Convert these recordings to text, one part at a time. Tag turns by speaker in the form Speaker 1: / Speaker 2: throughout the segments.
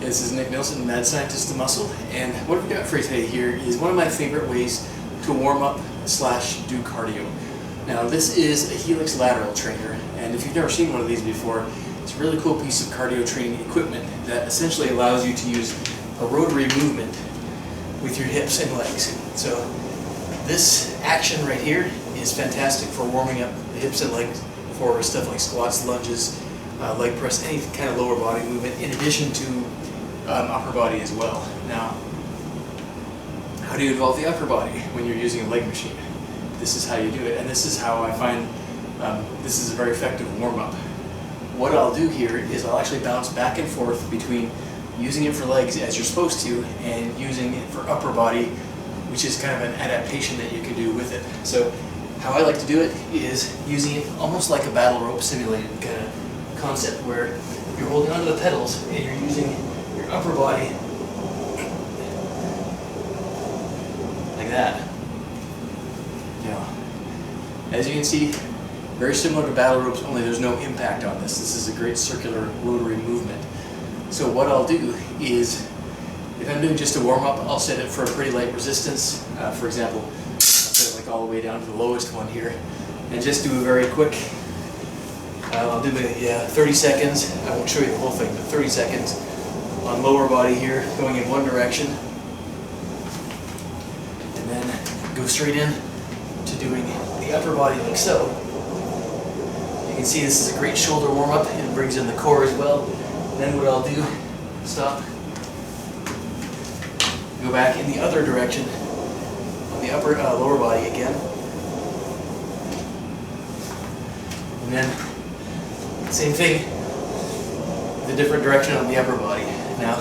Speaker 1: This is Nick Nielsen, Mad Scientist of Muscle, and what we've got for you today here is one of my favorite ways to warm up / do cardio. Now this is a Helix Lateral Trainer, and if you've never seen one of these before, it's a really cool piece of cardio training equipment that essentially allows you to use a rotary movement with your hips and legs. So this action right here is fantastic for warming up the hips and legs for stuff like squats, lunges, leg press, any kind of lower body movement, in addition to upper body as well. Now, how do you involve the upper body when you're using a leg machine? This is how you do it, and this is how I find this is a very effective warm-up. What I'll do here is I'll actually bounce back and forth between using it for legs as you're supposed to and using it for upper body, which is kind of an adaptation that you can do with it. So how I like to do it is using it almost like a battle rope simulated kind of concept, where you're holding onto the pedals and you're using your upper body like that. Now, as you can see, very similar to battle ropes, only there's no impact on this. This is a great circular rotary movement. So what I'll do is, if I'm doing just a warm-up, I'll set it for a pretty light resistance. For example, I'll set it like all the way down to the lowest one here, and just do a very quick, I'll do maybe 30 seconds. I won't show you the whole thing, but 30 seconds on lower body here, going in one direction, and then go straight in to doing the upper body like so. You can see this is a great shoulder warm-up, and it brings in the core as well. And then what I'll do, stop, go back in the other direction on the lower body again, and then same thing, the different direction on the upper body. Now,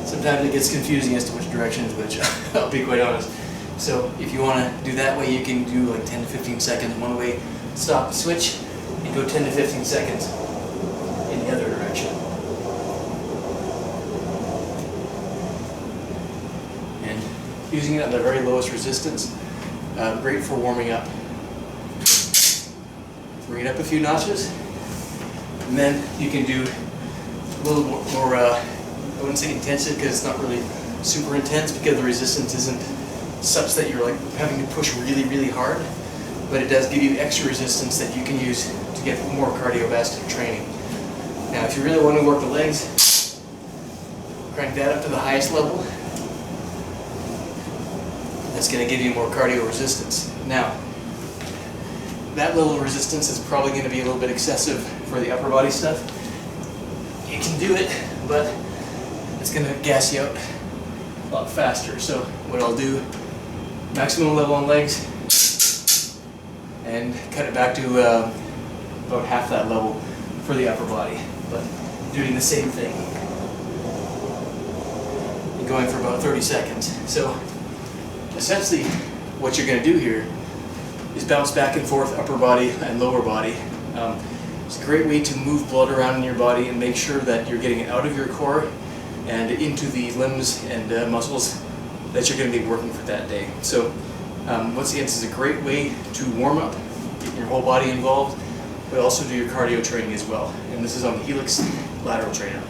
Speaker 1: sometimes it gets confusing as to which direction is which, I'll be quite honest. So if you want to do that way, you can do like 10 to 15 seconds one way, stop, switch, and go 10 to 15 seconds in the other direction. And using it at the very lowest resistance, great for warming up. Bring it up a few notches, and then you can do a little more I wouldn't say intensive, because it's not really super intense, because the resistance isn't such that you're like having to push really, really hard, but it does give you extra resistance that you can use to get more cardiovascular training. Now, if you really want to work the legs, crank that up to the highest level. That's going to give you more cardio resistance. Now, that level of resistance is probably going to be a little bit excessive for the upper body stuff. You can do it, but it's going to gas you out a lot faster. So what I'll do, maximum level on legs, and cut it back to about half that level for the upper body, but doing the same thing and going for about 30 seconds. So essentially what you're going to do here is bounce back and forth upper body and lower body. It's a great way to move blood around in your body and make sure that you're getting it out of your core and into the limbs and muscles that you're going to be working for that day. So once again, this is a great way to warm up, get your whole body involved, but also do your cardio training as well. And this is on the Helix Lateral Trainer.